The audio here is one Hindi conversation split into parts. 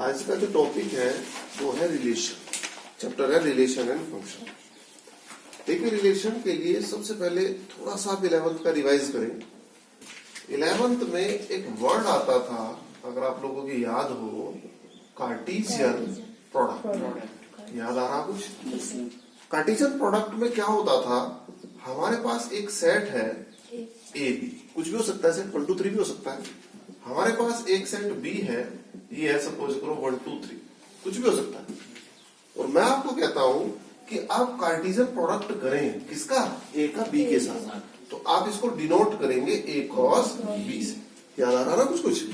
आज का जो टॉपिक है वो है रिलेशन। चैप्टर है रिलेशन एंड फंक्शन। देखिए, रिलेशन के लिए सबसे पहले थोड़ा सा आप 11th का रिवाइज करें। 11th में एक वर्ड आता था, अगर आप लोगों की याद हो, कार्टेशियन प्रोडक्ट। याद आ रहा कुछ? कार्टेशियन प्रोडक्ट में क्या होता था, हमारे पास एक सेट है ए बी, कुछ भी हो सकता है, सेट 1 2 3 भी हो सकता है। हमारे पास एक सेट बी है, ये है सपोज करो 1 2 3, कुछ भी हो सकता है। और मैं आपको कहता हूं कि आप कार्टेशियन प्रोडक्ट करें किसका, ए का बी के साथ, तो आप इसको डिनोट करेंगे ए क्रॉस बी से। याद आ रहा ना कुछ?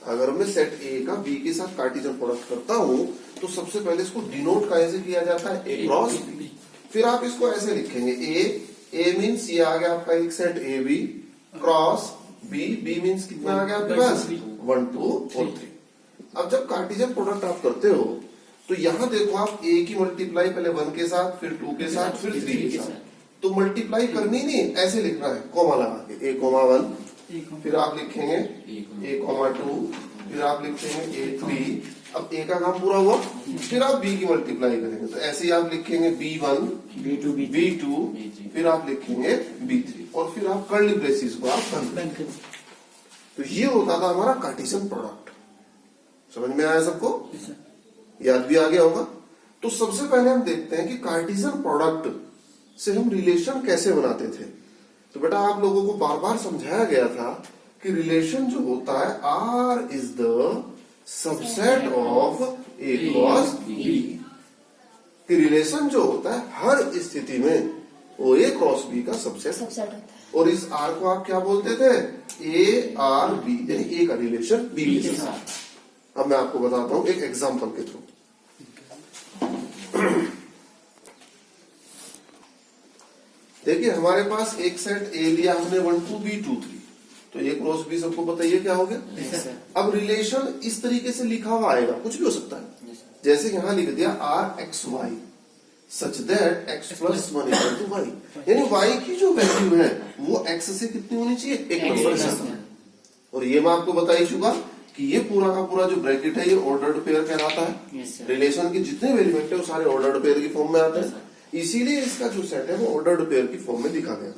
अगर मैं सेट ए का बी के साथ कार्टेशियन प्रोडक्ट करता हूं तो सबसे पहले इसको डिनोट कैसे किया जाता है, ए क्रॉस बी। फिर आप इसको ऐसे लिखेंगे, ए मीन्स ये आ गया आपका एक set A B, cross B means कितना आ गया आपके पास 1 2 और 3। अब जब कार्टेशियन प्रोडक्ट आप करते हो तो यहां देखो, आप ए की मल्टीप्लाई पहले 1 के साथ, फिर 2 के साथ, फिर 3 के साथ, तो मल्टीप्लाई करनी नहीं, ऐसे लिखना है कॉमा लगा के, ए कॉमा 1, फिर आप लिखेंगे ए कॉमा 2, फिर आप लिखेंगे ए 3। अब ए का काम पूरा हुआ, फिर आप बी की मल्टीप्लाई करेंगे, तो ऐसे ही आप लिखेंगे B1 B2, फिर आप लिखेंगे B3, और फिर आप कर्ली ब्रेसेस को आप बंद करें। तो ये होता था हमारा कार्टेशियन प्रोडक्ट। समझ में आया सबको? याद भी आ गया होगा। तो सबसे पहले हम देखते हैं कि कार्टेशियन प्रोडक्ट से हम रिलेशन कैसे बनाते थे। तो बेटा, आप लोगों को बार बार समझाया गया था कि रिलेशन जो होता है, R is the subset of A cross B. कि रिलेशन जो होता है हर स्थिति में वो ए क्रॉस बी का सबसेट होता है। और इस आर को आप क्या बोलते थे, ए आर बी, यानी ए का रिलेशन बी के साथ। अब मैं आपको बताता हूं एक एग्जांपल के थ्रू। देखिए, हमारे पास एक सेट ए लिया हमने 1 2 B 2 3, तो ए क्रॉस बी सबको पता ही है क्या हो गया। अब रिलेशन इस तरीके से लिखा हुआ आएगा, कुछ भी हो सकता है। जैसे यहां लिख दिया R X Y such that X plus 1 equal to Y, यानी वाई की जो वैल्यू है वो एक्स से कितनी होनी चाहिए, एक नंबर ज्यादा। और ये मैं आपको बता ही चुका कि ये पूरा का पूरा जो ब्रैकेट है ये ऑर्डर्ड पेयर कहलाता है। रिलेशन के जितने भी एलिमेंट है वो सारे ऑर्डर्ड पेयर की फॉर्म में आते हैं, इसीलिए इसका जो सेट है वो ऑर्डर्ड पेयर की फॉर्म में लिखा गया।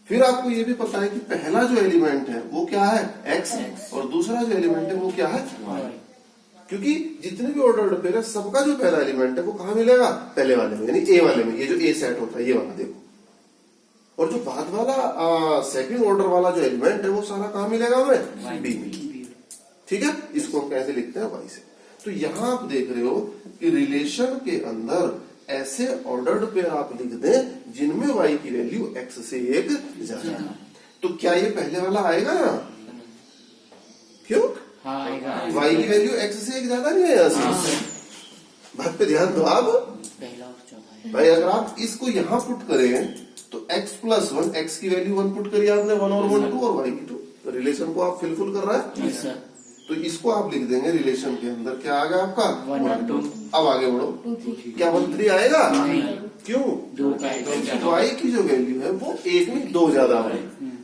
फिर आपको ये भी पता है कि पहला जो एलिमेंट है वो क्या है, एक्स, और दूसरा जो एलिमेंट है वो क्या है, वाई। क्योंकि जितने भी ऑर्डर्ड पेयर है सबका जो पहला एलिमेंट है वो कहाँ मिलेगा, पहले वाले में, यानी ए वाले में। ये जो ए सेट होता है ये वाला देखो, और जो बाद वाला सेकंड ऑर्डर वाला जो एलिमेंट है वो सारा कहाँ मिलेगा हमें, बी में। ठीक है, इसको हम कैसे लिखते हैं, वाई से। तो यहां आप देख रहे हो कि रिलेशन के अंदर ऐसे ऑर्डर्ड पेयर आप लिख दें जिनमें वाई की वैल्यू एक्स से एक ज्यादा है। तो क्या ये पहले वाला आएगा ना, क्यों वाई की वैल्यू एक्स से एक ज्यादा नहीं है यहां से? बात पे ध्यान दो आप भाई। अगर आप इसको यहां पुट करें तो x प्लस 1, एक्स की वैल्यू 1 पुट करिए आपने, 1 और 1 2, और वाई की 2, तो रिलेशन को आप फिलफुल कर रहा है। तो इसको आप लिख देंगे रिलेशन के अंदर क्या आ गया आपका 1 2। अब आगे बढ़ो, क्या 1 3 आएगा, क्यों, वाई की जो वैल्यू है वो एक में 2 ज्यादा है,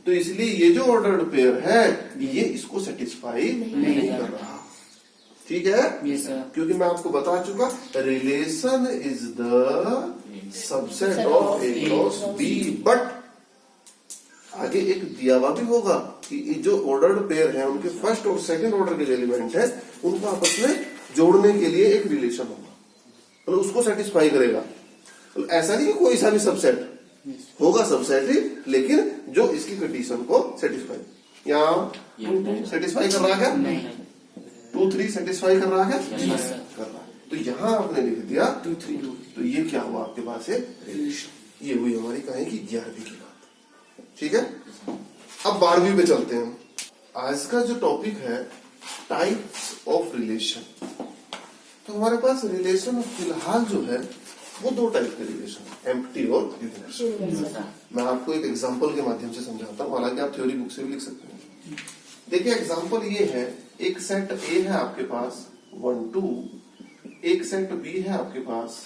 तो इसलिए ये जो ऑर्डर्ड पेयर है ये इसको सेटिस्फाई नहीं कर रहा। ठीक है, क्योंकि मैं आपको बता चुका relation is the subset of A cross B, but आगे एक दिया हुआ भी होगा कि जो ऑर्डर्ड पेयर है उनके फर्स्ट और सेकंड ऑर्डर के जो एलिमेंट है उनको आपस में जोड़ने के लिए एक रिलेशन होगा, तो उसको सेटिस्फाई करेगा। तो ऐसा नहीं कोई सा भी सबसेट होगा, सबसेट ही, लेकिन जो इसकी कंडीशन को सेटिस्फाई, यहाँ 2 2 सेटिस्फाई कर रहा है, 2 3 सेटिस्फाई कर रहा है, कर रहा है। तो यहाँ आपने लिख दिया 2 3, तो ये क्या हुआ आपके पास है रिलेशन। ये हुई हमारी कहें कि 11वीं की बात। ठीक है, अब 12वीं पे चलते हैं। आज का जो टॉपिक है टाइप्स ऑफ रिलेशन। तो हमारे पास रिलेशन फिलहाल जो है वो 2 टाइप के रिलेशन, एम्प्टी और यूनिवर्सल। मैं आपको एक एग्जांपल के माध्यम से समझाता हूँ, हालांकि आप थ्योरी बुक से भी लिख सकते हैं। देखिए, एग्जांपल ये है, एक सेट ए है आपके पास 1 2, एक सेट बी है आपके पास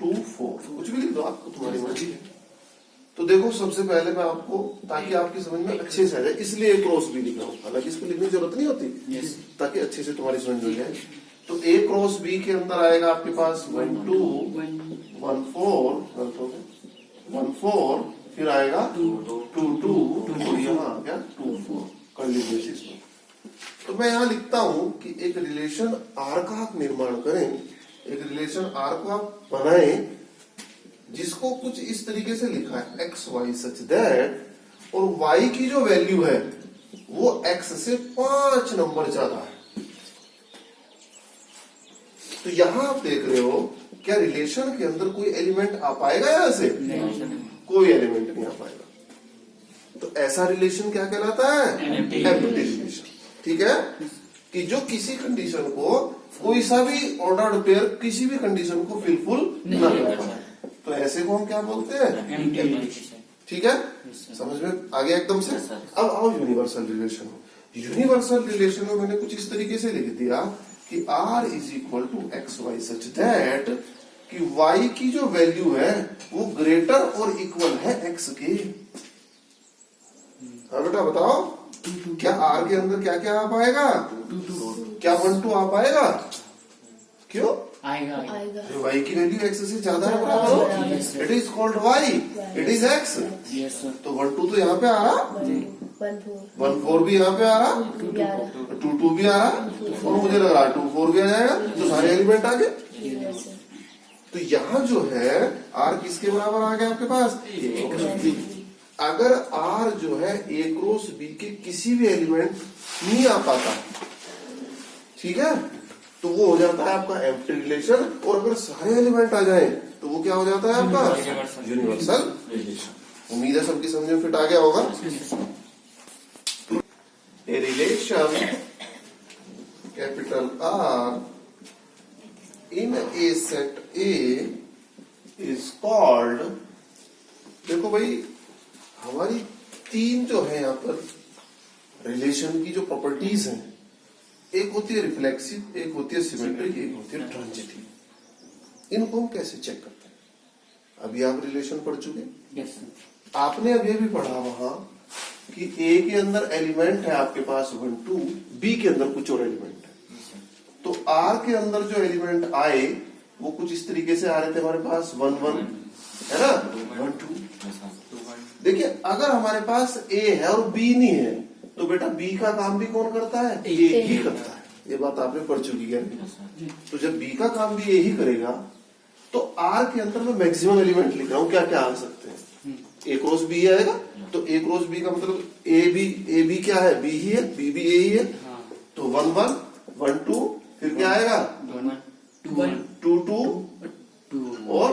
2 4, कुछ भी लिख दो, आपको तुम्हारी मर्जी है। तो देखो सबसे पहले मैं आपको, ताकि आपकी समझ में अच्छे से आ जाए, इसलिए ए क्रॉस बी लिख रहा हूँ, हालांकि इसको लिखने की जरूरत नहीं होती, ताकि अच्छे से तुम्हारी समझ में जाए। तो ए क्रॉस बी के अंदर आएगा आपके पास 1 2 1 4, फिर आएगा 2 2 और यहाँ आ गया 2 4 कर्ली ब्रेसेस में। तो मैं यहाँ लिखता हूं कि एक रिलेशन आर का आप निर्माण करें, एक रिलेशन आर को आप बनाएं जिसको कुछ इस तरीके से लिखा है एक्स वाई सच दैट, और वाई की जो वैल्यू है वो एक्स से 5 नंबर ज्यादा है। तो यहां आप देख रहे हो क्या रिलेशन के अंदर कोई एलिमेंट आ पाएगा यहां से? कोई एलिमेंट नहीं आ पाएगा। तो ऐसा रिलेशन क्या कहलाता है? Empty relation. ठीक है, कि जो किसी कंडीशन को, कोई सा भी ऑर्डर्ड पेयर किसी भी कंडीशन को फिलफुल न कर पाए, तो ऐसे को हम क्या बोलते हैं? Empty relation. ठीक है, समझ में आ गया एकदम से? अब आओ यूनिवर्सल रिलेशन। यूनिवर्सल रिलेशन में मैंने कुछ इस तरीके से लिख दिया कि R is equal to X Y such that कि y की जो वैल्यू है वो ग्रेटर और इक्वल है x के। हाँ बेटा बताओ, क्या R के अंदर क्या क्या आ पाएगा? क्या 1 2 आ पाएगा? क्यों आएगा? y की वैल्यू x से ज्यादा है बराबर, it is called y, it is x। तो 1 2 तो यहाँ पे आ रहा, 1 4 भी यहाँ पे आ रहा, 2 2 भी आ रहा, और मुझे लग रहा है 2 4 भी आ जाएगा, तो सारे एलिमेंट आ गए। तो यहाँ जो है R किसके बराबर आ गया आपके पास? A cross B। अगर R जो है A क्रॉस B के किसी भी एलिमेंट नहीं आ पाता, ठीक है, तो वो हो जाता है आपका एम्प्टी रिलेशन। और अगर सारे एलिमेंट आ जाएं तो वो क्या हो जाता है आपका? Universal relation. उम्मीद है सबकी समझ में फिट आ गया होगा। A relation capital R in a set A is called, देखो भाई हमारी तीन जो है यहाँ पर रिलेशन की जो प्रॉपर्टीज हैं, एक होती है रिफ्लेक्सिव, एक होती है सिमेट्रिक, एक होती है ट्रांजिटिव। इनको हम कैसे चेक करते हैं? अभी आप रिलेशन पढ़ चुके, आपने अभी भी पढ़ा वहां कि A के अंदर एलिमेंट है आपके पास 1 2, B के अंदर कुछ और एलिमेंट है। तो R के अंदर जो एलिमेंट आए वो कुछ इस तरीके से आ रहे थे हमारे पास 1 1, है ना, 1 2। देखिए अगर हमारे पास A है और B नहीं है, तो बेटा B का काम भी कौन करता है? A ही करता है। ये बात आपने पढ़ चुकी है। तो जब B का काम भी A ही करेगा, तो R के अंदर मैं मैक्सिमम एलिमेंट लिख रहा हूँ, क्या क्या आ सकते हैं? A क्रॉस B आएगा, तो A क्रॉस B का मतलब A B क्या है? B ही है, B भी A ही है। तो 1 1 1 2, फिर क्या आएगा? 2 2 और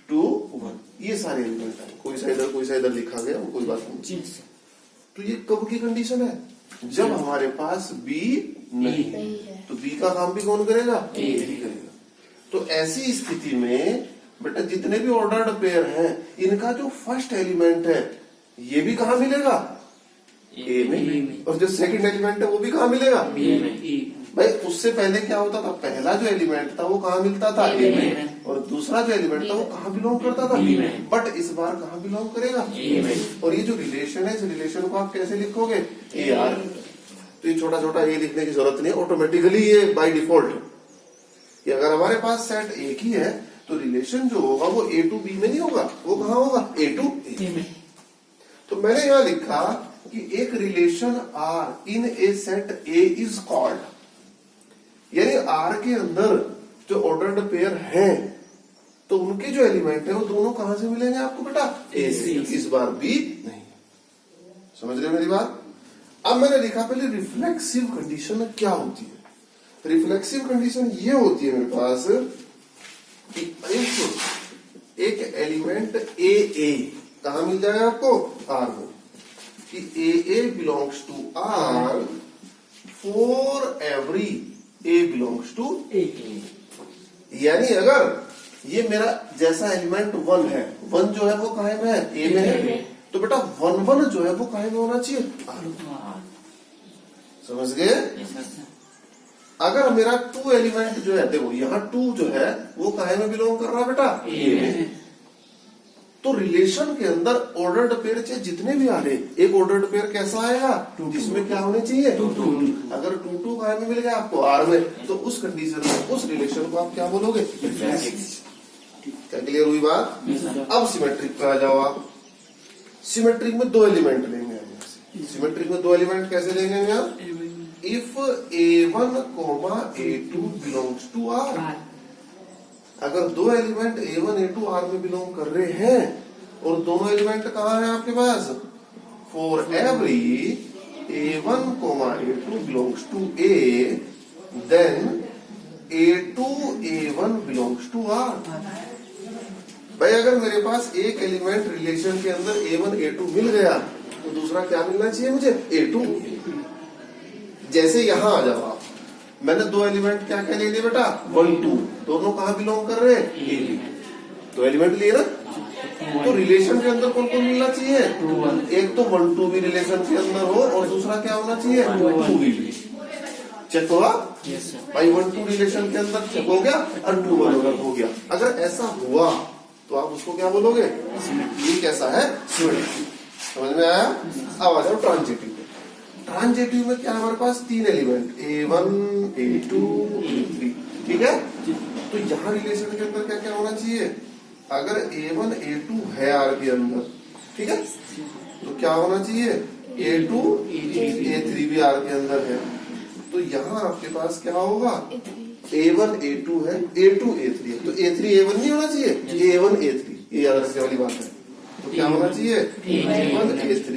2 1। ये सारे एलिमेंट है, कोई सा इधर लिखा गया, कोई बात नहीं। तो ये कब की कंडीशन है? जब हमारे पास B नहीं है, तो B का काम भी कौन करेगा? A ही करेगा। तो ऐसी स्थिति में बेटा जितने भी ऑर्डर्ड पेयर हैं, इनका जो फर्स्ट एलिमेंट है ये भी कहाँ मिलेगा? A में। और जो सेकंड एलिमेंट है वो भी कहाँ मिलेगा? B में। भाई उससे पहले क्या होता था? पहला जो एलिमेंट था वो कहाँ मिलता था? A में। और दूसरा जो एलिमेंट था वो कहाँ बिलोंग करता था? B में। बट इस बार कहाँ बिलोंग करेगा? A में। और ये जो रिलेशन है, इस रिलेशन को आप कैसे लिखोगे? AR। तो ये छोटा छोटा A लिखने की जरूरत नहीं है, ऑटोमेटिकली ये बाय डिफॉल्ट। ये अगर हमारे पास सेट एक ही है तो रिलेशन जो होगा वो A to B में नहीं होगा, वो कहाँ होगा? A to A में। तो मैंने यहाँ लिखा कि एक relation R in A set A is called, यानी R के अंदर जो ऑर्डर्ड पेयर हैं तो उनके जो एलिमेंट है वो दोनों कहां से मिलेंगे आपको बेटा? A से। इस बार B नहीं। समझ रहे हो मेरी बात? अब मैंने लिखा पहले रिफ्लेक्सिव कंडीशन क्या होती है। रिफ्लेक्सिव कंडीशन ये होती है मेरे पास कि एक एलिमेंट AA कहां मिल जाएगा आपको? R में, कि AA belongs to R for every A belongs to A। यानी अगर ये मेरा जैसा एलिमेंट 1 है, 1 जो है वो कहाँ में है? A में है। तो बेटा 1 1 जो है वो कहाँ में होना चाहिए? R। समझ गए? अगर मेरा 2 एलिमेंट जो है, देखो यहाँ 2 जो है वो कहाँ में बिलोंग कर रहा है बेटा? A में। तो रिलेशन के अंदर ऑर्डर्ड पेयर चाहे जितने भी आ रहे, एक ऑर्डर्ड पेयर कैसा आएगा जिसमें क्या होने चाहिए, अगर 2 कहाँ में मिल गया आपको आर में, तो उस कंडीशन में उस रिलेशन को आप क्या बोलोगे, क्या क्लियर हुई बात। अब सिमेट्रिक पे आ जाओ आप। सिमेट्रिक में 2 एलिमेंट लेंगे हम। सिमेट्रिक में 2 एलिमेंट कैसे लेंगे आप, if A1, A2 belongs to R। अगर 2 एलिमेंट A1, A2 R में बिलोंग कर रहे हैं और दोनों एलिमेंट कहाँ है आपके पास, for every A1, A2 belongs to A, then A2, A1 belongs to R। भाई अगर मेरे पास एक एलिमेंट रिलेशन के अंदर A1, A2 मिल गया तो दूसरा क्या मिलना चाहिए मुझे, A2। जैसे यहां आ जाओ आप, मैंने 2 एलिमेंट क्या क्या ले लिए बेटा, 1, 2, दोनों कहाँ बिलोंग कर रहे हैं, 2 एलिमेंट लिए ना, तो रिलेशन के अंदर कौन कौन मिलना चाहिए, एक तो 1, 2 भी रिलेशन के अंदर हो और दूसरा क्या होना चाहिए, 2 भी। चेक हुआ भाई, 1, 2 रिलेशन के अंदर चेक हो गया और 2 अगर हो गया। अगर ऐसा हुआ तो आप उसको क्या बोलोगे, ये कैसा है, सिमेट्रिक। समझ में आया। अब आ जाओ ट्रांजिटिव। ट्रांजिटिव में क्या है हमारे पास, 3 एलिमेंट A1, A2, A3, ठीक है। तो यहाँ रिलेशन के अंदर क्या क्या होना चाहिए, अगर A1, A2 है R के अंदर, ठीक है, तो क्या होना चाहिए, A2, A3 भी R के अंदर है। तो यहाँ आपके पास क्या होगा, A1, A2 है, A2, A3 है, तो A3, A1 नहीं होना चाहिए, A1, A3, ये याद रखने वाली बात है। तो क्या होना चाहिए, A1, A3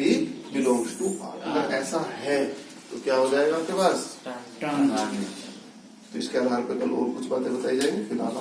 belongs to R। अगर ऐसा है तो क्या हो जाएगा आपके पास, तो इसके आधार पर कल और कुछ बातें बताई जाएंगी। फिलहाल